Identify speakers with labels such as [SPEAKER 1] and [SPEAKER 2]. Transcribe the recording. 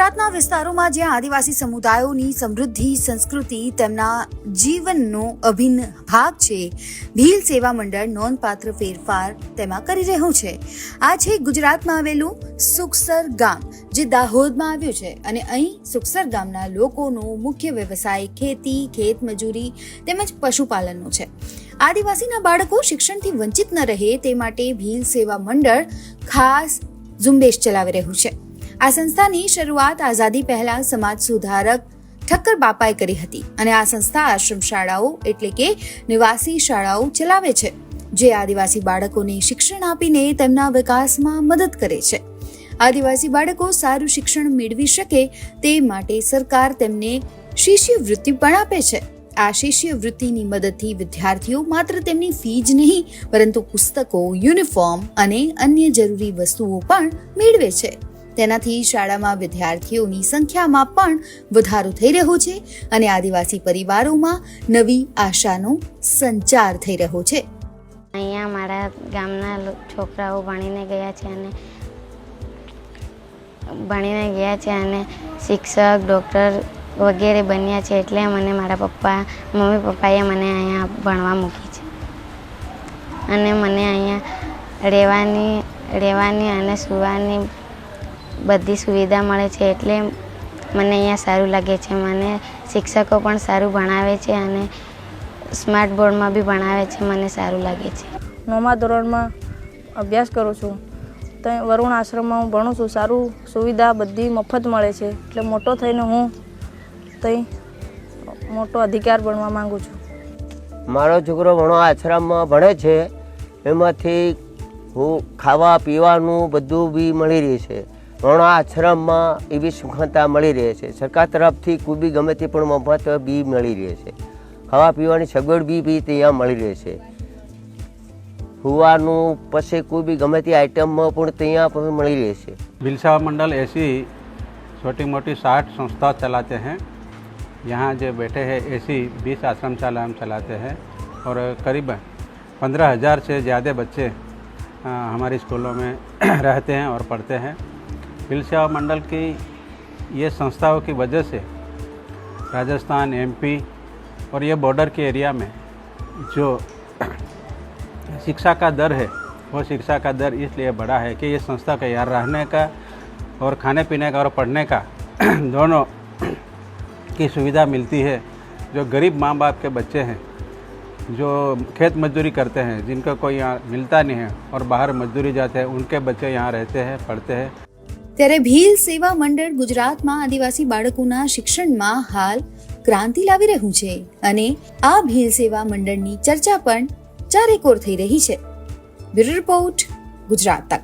[SPEAKER 1] ગુજરાતના વિસ્તારોમાં જ્યાં આદિવાસી સમુદાયોની સમૃદ્ધિ સંસ્કૃતિ તેમના જીવનનો અભિન્ન ભાગ છે, ભીલ સેવા મંડળ નોંધપાત્ર ફેરફાર તેમાં કરી રહ્યું છે. આ છે ગુજરાતમાં આવેલું સુખસર ગામ, જે દાહોદમાં આવ્યું છે અને અહીં સુખસર ગામના લોકોનો મુખ્ય વ્યવસાય ખેતી, ખેતમજૂરી તેમજ પશુપાલનનો છે. આદિવાસીના બાળકો શિક્ષણથી વંચિત ન રહે તે માટે ભીલ સેવા મંડળ ખાસ ઝુંબેશ ચલાવી રહ્યું છે. આ સંસ્થાની શરૂઆત આઝાદી પહેલા સમાજ સુધારક ઠક્કર બાપાએ કરી હતી અને આ સંસ્થા આશ્રમ શાળાઓ એટલે કે નિવાસી શાળાઓ ચલાવે છે, જે આદિવાસી બાળકોને શિક્ષણ આપીને તેમના વિકાસમાં મદદ કરે છે. આદિવાસી બાળકો સારું શિક્ષણ મેળવી શકે તે માટે સરકાર તેમને શિષ્યવૃત્તિ પણ આપે છે. આ શિષ્યવૃત્તિની મદદથી વિદ્યાર્થીઓ માત્ર તેમની ફી જ નહીં પરંતુ પુસ્તકો, યુનિફોર્મ અને અન્ય જરૂરી વસ્તુઓ પણ મેળવે છે. તેનાથી શાળામાં વિદ્યાર્થીઓની સંખ્યામાં પણ વધારો થઈ રહ્યો છે અને આદિવાસી પરિવારોમાં નવી આશાનો સંચાર થઈ રહ્યો છે.
[SPEAKER 2] અહીંયા મારા ગામના છોકરાઓ ભણીને ગયા છે અને શિક્ષક, ડૉક્ટર વગેરે બન્યા છે. એટલે મને મારા મમ્મી પપ્પાએ મને અહીંયા ભણવા મૂકી છે અને મને અહીંયા રહેવાની અને સૂવાની બધી સુવિધા મળે છે. એટલે મને અહીંયા સારું લાગે છે. મને શિક્ષકો પણ સારું ભણાવે છે અને સ્માર્ટ બોર્ડમાં બી ભણાવે છે. મને સારું લાગે છે.
[SPEAKER 3] 9મા ધોરણમાં અભ્યાસ કરું છું. ત્યાં વરુણ આશ્રમમાં હું ભણું છું. સારું સુવિધા બધી મફત મળે છે. એટલે મોટો થઈને હું ત્યાં મોટો અધિકાર બનવા માંગુ છું.
[SPEAKER 4] મારો છોકરો વણો આશ્રમમાં ભણે છે. એમાંથી હું ખાવા પીવાનું બધું બી મળી રહે છે. વણો આશ્રમમાં એવી સુખતા મળી રહે છે. સરકાર તરફથી કોઈ બી ગમે તે પણ મફત બી મળી રહે છે. ખાવા પીવાની સગવડ બી ત્યાં મળી રહે છે. हुआनु पसे कोई भी गमे ती आइटम में पण तैयार पर मिली रहे छे.
[SPEAKER 5] भील सेवा मंडल ऐसी छोटी मोटी 60 संस्था चलाते हैं. यहाँ जो बैठे हैं ऐसी 20 आश्रम शाला हम चलाते हैं और करीब 15,000 से ज़्यादा बच्चे हमारी स्कूलों में रहते हैं और पढ़ते हैं. भील सेवा मंडल की ये संस्थाओं की वजह से राजस्थान, MP और ये बॉर्डर के एरिया में जो शिक्षा का दर है वो शिक्षा का दर इसलिए बढ़ा है कि ये संस्था का यहाँ रहने का और खाने पीने का और पढ़ने का दोनों की सुविधा मिलती है. जो गरीब माँ बाप के बच्चे हैं, जो खेत मजदूरी करते हैं, जिनका कोई यहाँ मिलता नहीं है और बाहर मजदूरी जाते हैं, उनके बच्चे यहाँ रहते हैं, पढ़ते हैं.
[SPEAKER 1] ત્યારે ભીલ સેવા મંડળ ગુજરાતમાં આદિવાસી બાળકોના શિક્ષણમાં હાલ ક્રાંતિ લાવી રહ્યું છે અને આ ભીલ સેવા મંડળની ચર્ચા પણ ચારેકોર થઈ રહી છે. બ્યુરો રિપોર્ટ, ગુજરાત તક.